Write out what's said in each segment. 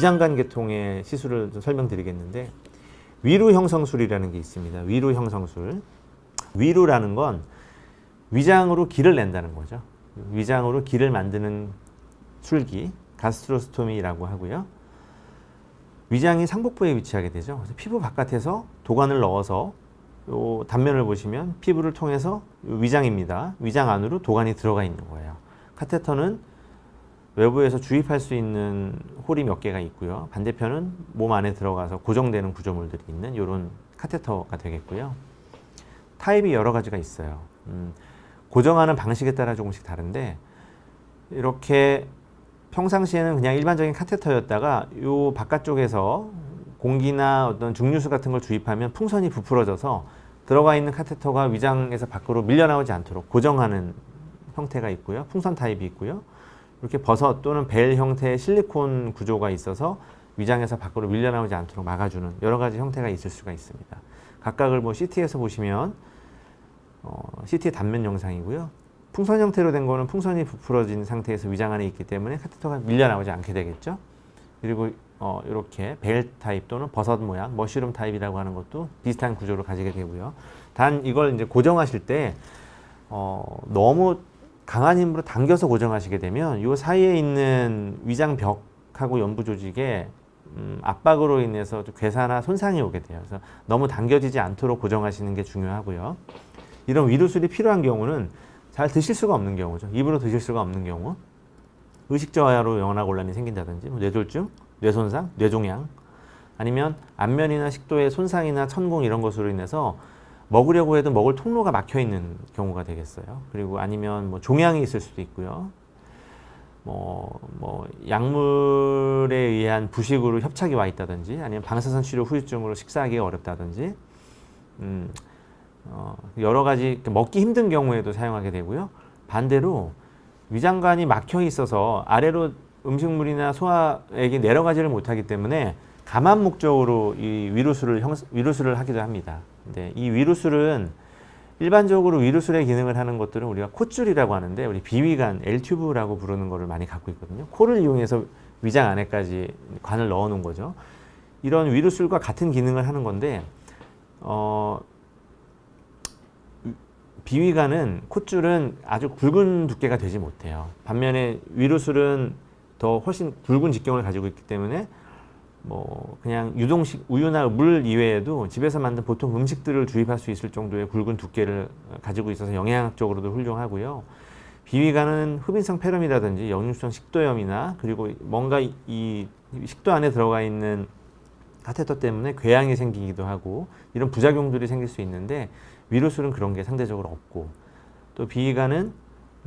위장관 계통의 시술을 좀 설명드리겠는데, 위루 형성술이라는 게 있습니다. 위루 형성술. 위루라는 건 위장으로 기를 낸다는 거죠. 위장으로 기를 만드는 술기, 가스트로스토미라고 하고요. 위장이 상복부에 위치하게 되죠. 그래서 피부 바깥에서 도관을 넣어서 요 단면을 보시면 피부를 통해서 위장입니다. 위장 안으로 도관이 들어가 있는 거예요. 카테터는 외부에서 주입할 수 있는 홀이 몇 개가 있고요. 반대편은 몸 안에 들어가서 고정되는 구조물들이 있는 이런 카테터가 되겠고요. 타입이 여러 가지가 있어요. 고정하는 방식에 따라 조금씩 다른데, 이렇게 평상시에는 그냥 일반적인 카테터였다가 요 바깥쪽에서 공기나 어떤 증류수 같은 걸 주입하면 풍선이 부풀어져서 들어가 있는 카테터가 위장에서 밖으로 밀려나오지 않도록 고정하는 형태가 있고요. 풍선 타입이 있고요. 이렇게 버섯 또는 벨 형태의 실리콘 구조가 있어서 위장에서 밖으로 밀려나오지 않도록 막아주는 여러 가지 형태가 있을 수가 있습니다. 각각을 뭐 CT에서 보시면 CT 단면 영상이고요. 풍선 형태로 된 거는 풍선이 부풀어진 상태에서 위장 안에 있기 때문에 카테터가 밀려나오지 않게 되겠죠. 그리고 이렇게 벨 타입 또는 버섯 모양, 머쉬룸 타입이라고 하는 것도 비슷한 구조를 가지게 되고요. 단 이걸 이제 고정하실 때 너무 강한 힘으로 당겨서 고정하시게 되면 이 사이에 있는 위장 벽하고 연부 조직에 압박으로 인해서 괴사나 손상이 오게 돼요. 그래서 너무 당겨지지 않도록 고정하시는 게 중요하고요. 이런 위루술이 필요한 경우는 잘 드실 수가 없는 경우죠. 입으로 드실 수가 없는 경우, 의식저하로 영양곤란이 생긴다든지, 뇌졸중, 뇌손상, 뇌종양, 아니면 안면이나 식도의 손상이나 천공 이런 것으로 인해서 먹으려고 해도 먹을 통로가 막혀 있는 경우가 되겠어요. 그리고 아니면 뭐 종양이 있을 수도 있고요. 약물에 의한 부식으로 협착이 와 있다든지, 아니면 방사선 치료 후유증으로 식사하기가 어렵다든지, 여러 가지 먹기 힘든 경우에도 사용하게 되고요. 반대로 위장관이 막혀 있어서 아래로 음식물이나 소화액이 내려가지를 못하기 때문에 감압 목적으로 이 위루술을 하기도 합니다. 근데 이 위루술은 일반적으로 위루술의 기능을 하는 것들은 우리가 콧줄이라고 하는데, 우리 비위관, L튜브라고 부르는 거를 많이 갖고 있거든요. 코를 이용해서 위장 안에까지 관을 넣어 놓은 거죠. 이런 위루술과 같은 기능을 하는 건데, 비위관은, 콧줄은 아주 굵은 두께가 되지 못해요. 반면에 위루술은 더 훨씬 굵은 직경을 가지고 있기 때문에 그냥 유동식 우유나 물 이외에도 집에서 만든 보통 음식들을 주입할 수 있을 정도의 굵은 두께를 가지고 있어서 영양학적으로도 훌륭하고요. 비위관은 흡인성 폐렴이라든지 역류성 식도염이나, 그리고 뭔가 이 식도 안에 들어가 있는 카테터 때문에 궤양이 생기기도 하고 이런 부작용들이 생길 수 있는데, 위루술은 그런 게 상대적으로 없고, 또 비위관은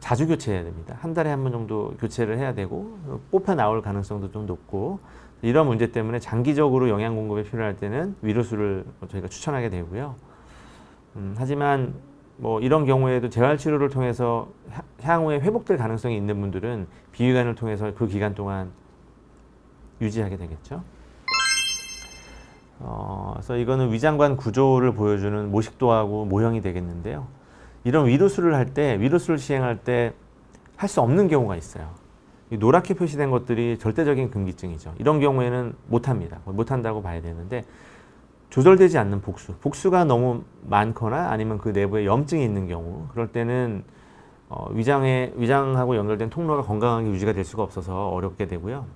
자주 교체해야 됩니다. 한 달에 한 번 정도 교체를 해야 되고, 뽑혀 나올 가능성도 좀 높고, 이런 문제 때문에 장기적으로 영양 공급이 필요할 때는 위루술을 저희가 추천하게 되고요. 하지만 이런 경우에도 재활 치료를 통해서 향후에 회복될 가능성이 있는 분들은 비위관을 통해서 그 기간 동안 유지하게 되겠죠. 그래서 이거는 위장관 구조를 보여주는 모식도하고 모형이 되겠는데요. 이런 위루술을 시행할 때 할 수 없는 경우가 있어요. 이 노랗게 표시된 것들이 절대적인 금기증이죠. 이런 경우에는 못합니다. 못한다고 봐야 되는데, 조절되지 않는 복수가 너무 많거나 아니면 그 내부에 염증이 있는 경우, 그럴 때는 위장하고 연결된 통로가 건강하게 유지가 될 수가 없어서 어렵게 되고요.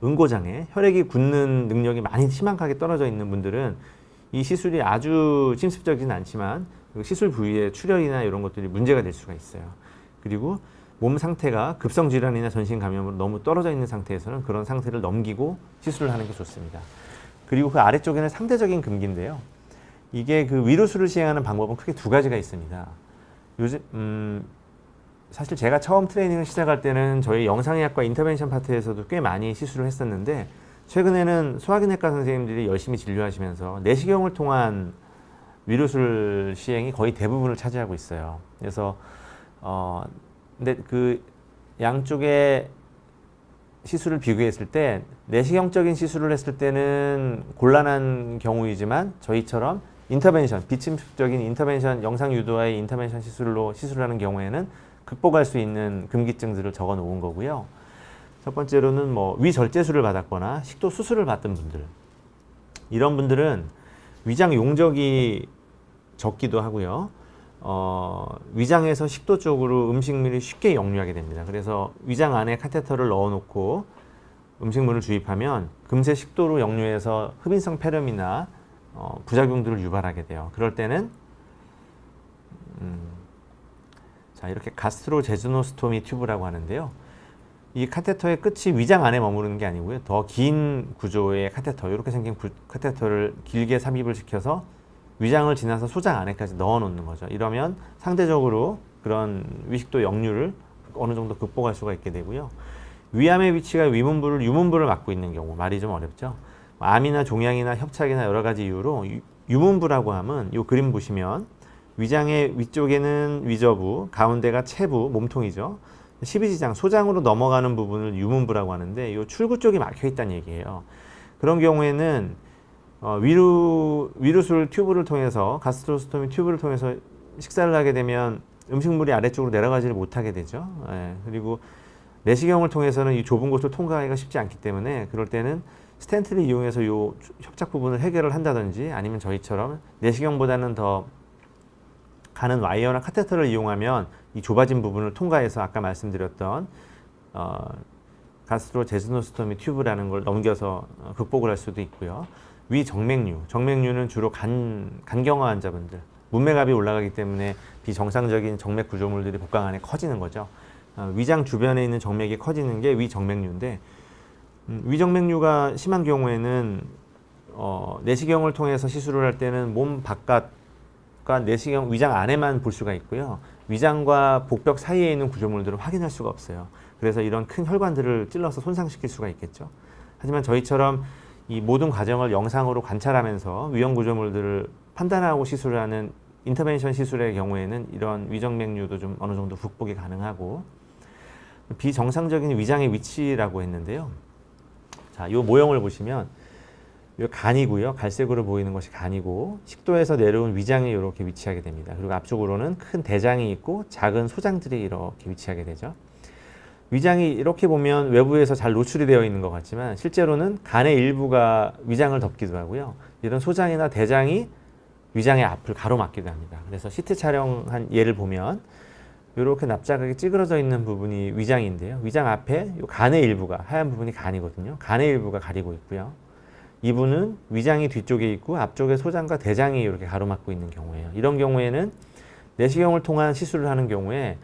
응고장애, 혈액이 굳는 능력이 많이 심하게 떨어져 있는 분들은 이 시술이 아주 침습적이진 않지만 그 시술 부위의 출혈이나 이런 것들이 문제가 될 수가 있어요. 그리고 몸 상태가 급성 질환이나 전신 감염으로 너무 떨어져 있는 상태에서는 그런 상태를 넘기고 시술을 하는 게 좋습니다. 그리고 그 아래쪽에는 상대적인 금기인데요. 이게 그 위루술을 시행하는 방법은 크게 두 가지가 있습니다. 요즘 사실 제가 처음 트레이닝을 시작할 때는 저희 영상의학과 인터벤션 파트에서도 꽤 많이 시술을 했었는데, 최근에는 소화기내과 선생님들이 열심히 진료하시면서 내시경을 통한 위루술 시행이 거의 대부분을 차지하고 있어요. 그래서 근데 그 양쪽의 시술을 비교했을 때 내시경적인 시술을 했을 때는 곤란한 경우이지만, 저희처럼 인터벤션, 비침습적인 인터벤션, 영상 유도와의 인터벤션 시술로 시술을 하는 경우에는 극복할 수 있는 금기증들을 적어 놓은 거고요. 첫 번째로는 뭐 위절제술을 받았거나 식도 수술을 받던 분들, 이런 분들은 위장 용적이 적기도 하고요. 위장에서 식도 쪽으로 음식물이 쉽게 역류하게 됩니다. 그래서 위장 안에 카테터를 넣어놓고 음식물을 주입하면 금세 식도로 역류해서 흡인성 폐렴이나 부작용들을 유발하게 돼요. 그럴 때는 자, 이렇게 가스트로제주노스토미 튜브라고 하는데요. 이 카테터의 끝이 위장 안에 머무르는 게 아니고요. 더 긴 구조의 카테터, 이렇게 생긴 카테터를 길게 삽입을 시켜서 위장을 지나서 소장 안에까지 넣어 놓는 거죠. 이러면 상대적으로 그런 위식도 역류를 어느 정도 극복할 수가 있게 되고요. 위암의 위치가 위문부를 유문부를 막고 있는 경우, 말이 좀 어렵죠. 암이나 종양이나 협착이나 여러 가지 이유로 유문부라고 하면 이 그림 보시면 위장의 위쪽에는 위저부, 가운데가 체부, 몸통이죠. 십이지장, 소장으로 넘어가는 부분을 유문부라고 하는데 이 출구 쪽이 막혀 있다는 얘기예요. 그런 경우에는 위루술 튜브를 통해서, 가스트로스토미 튜브를 통해서 식사를 하게 되면 음식물이 아래쪽으로 내려가지를 못하게 되죠. 예, 그리고 내시경을 통해서는 이 좁은 곳을 통과하기가 쉽지 않기 때문에 그럴 때는 스텐트를 이용해서 이 협착 부분을 해결을 한다든지, 아니면 저희처럼 내시경보다는 더 가는 와이어나 카테터를 이용하면 이 좁아진 부분을 통과해서 아까 말씀드렸던 가스트로제주노스토미 튜브라는 걸 넘겨서 극복을 할 수도 있고요. 위정맥류, 정맥류는 주로 간경화 환자분들, 문맥압이 올라가기 때문에 비정상적인 정맥 구조물들이 복강 안에 커지는 거죠. 위장 주변에 있는 정맥이 커지는 게 위정맥류인데, 위정맥류가 심한 경우에는 내시경을 통해서 시술을 할 때는 몸 바깥과 내시경, 위장 안에만 볼 수가 있고요. 위장과 복벽 사이에 있는 구조물들을 확인할 수가 없어요. 그래서 이런 큰 혈관들을 찔러서 손상시킬 수가 있겠죠. 하지만 저희처럼 이 모든 과정을 영상으로 관찰하면서 위험 구조물들을 판단하고 시술을 하는 인터벤션 시술의 경우에는 이런 위정맥류도 좀 어느 정도 극복이 가능하고, 비정상적인 위장의 위치라고 했는데요. 자, 이 모형을 보시면 이 간이고요. 갈색으로 보이는 것이 간이고, 식도에서 내려온 위장이 이렇게 위치하게 됩니다. 그리고 앞쪽으로는 큰 대장이 있고 작은 소장들이 이렇게 위치하게 되죠. 위장이 이렇게 보면 외부에서 잘 노출이 되어 있는 것 같지만 실제로는 간의 일부가 위장을 덮기도 하고요. 이런 소장이나 대장이 위장의 앞을 가로막기도 합니다. 그래서 CT 촬영한 예를 보면 이렇게 납작하게 찌그러져 있는 부분이 위장인데요. 위장 앞에 이 간의 일부가, 하얀 부분이 간이거든요. 간의 일부가 가리고 있고요. 이분은 위장이 뒤쪽에 있고 앞쪽에 소장과 대장이 이렇게 가로막고 있는 경우예요. 이런 경우에는 내시경을 통한 시술을 하는 경우에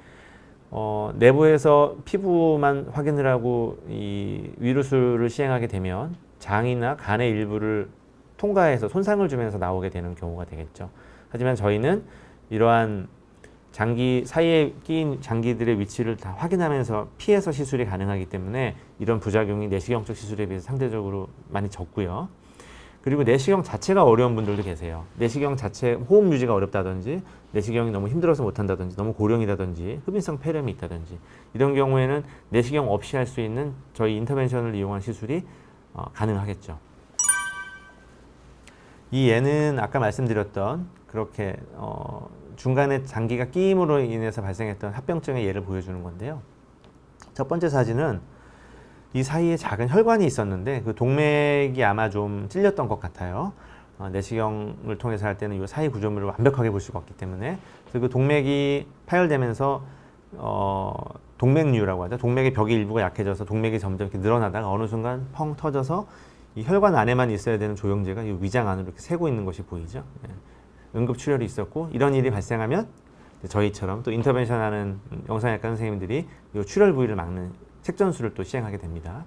내부에서 피부만 확인을 하고 이 위루술을 시행하게 되면 장이나 간의 일부를 통과해서 손상을 주면서 나오게 되는 경우가 되겠죠. 하지만 저희는 이러한 장기 사이에 끼인 장기들의 위치를 다 확인하면서 피해서 시술이 가능하기 때문에 이런 부작용이 내시경적 시술에 비해서 상대적으로 많이 적고요. 그리고 내시경 자체가 어려운 분들도 계세요. 내시경 자체 호흡 유지가 어렵다든지, 내시경이 너무 힘들어서 못한다든지, 너무 고령이라든지, 흡인성 폐렴이 있다든지, 이런 경우에는 내시경 없이 할 수 있는 저희 인터벤션을 이용한 시술이 가능하겠죠. 이 예는 아까 말씀드렸던 그렇게 중간에 장기가 끼임으로 인해서 발생했던 합병증의 예를 보여주는 건데요. 첫 번째 사진은 이 사이에 작은 혈관이 있었는데 그 동맥이 아마 좀 찔렸던 것 같아요. 내시경을 통해서 할 때는 이 사이 구조물을 완벽하게 볼 수가 없기 때문에, 그래서 그 동맥이 파열되면서 동맥류라고 하죠. 동맥의 벽의 일부가 약해져서 동맥이 점점 이렇게 늘어나다가 어느 순간 펑 터져서 이 혈관 안에만 있어야 되는 조영제가 이 위장 안으로 이렇게 새고 있는 것이 보이죠. 응급출혈이 있었고, 이런 일이 발생하면 저희처럼 또 인터벤션하는 영상의학과 선생님들이 이 출혈 부위를 막는 색전술을 또 시행하게 됩니다.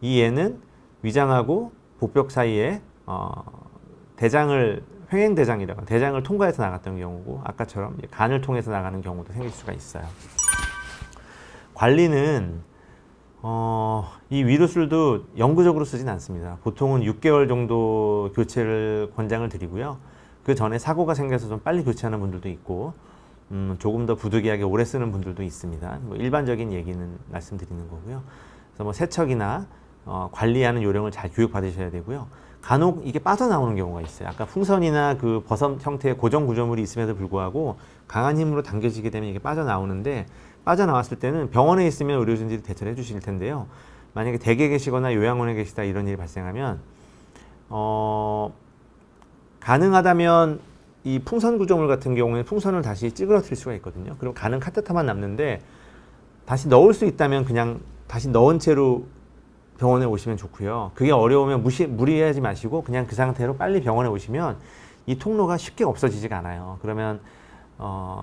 이 예는 위장하고 복벽 사이에 대장을 횡행대장이라고, 대장을 통과해서 나갔던 경우고, 아까처럼 간을 통해서 나가는 경우도 생길 수가 있어요. 관리는 이 위루술도 영구적으로 쓰진 않습니다. 보통은 6개월 정도 교체를 권장을 드리고요. 그 전에 사고가 생겨서 좀 빨리 교체하는 분들도 있고, 조금 더 부득이하게 오래 쓰는 분들도 있습니다. 뭐 일반적인 얘기는 말씀드리는 거고요. 그래서 뭐 세척이나 관리하는 요령을 잘 교육받으셔야 되고요. 간혹 이게 빠져나오는 경우가 있어요. 아까 풍선이나 그 버섯 형태의 고정 구조물이 있음에도 불구하고 강한 힘으로 당겨지게 되면 이게 빠져나오는데, 빠져나왔을 때는 병원에 있으면 의료진들이 대처를 해주실 텐데요. 만약에 댁에 계시거나 요양원에 계시다 이런 일이 발생하면 가능하다면 이 풍선 구조물 같은 경우에 풍선을 다시 찌그러뜨릴 수가 있거든요. 그럼 가는 카테터만 남는데 다시 넣을 수 있다면 그냥 다시 넣은 채로 병원에 오시면 좋고요. 그게 어려우면 무리하지 마시고 그냥 그 상태로 빨리 병원에 오시면 이 통로가 쉽게 없어지지가 않아요. 그러면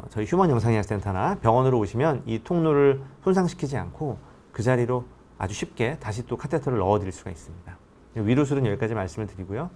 저희 휴먼 영상의학센터나 병원으로 오시면 이 통로를 손상시키지 않고 그 자리로 아주 쉽게 다시 또 카테터를 넣어 드릴 수가 있습니다. 위로술은 여기까지 말씀을 드리고요.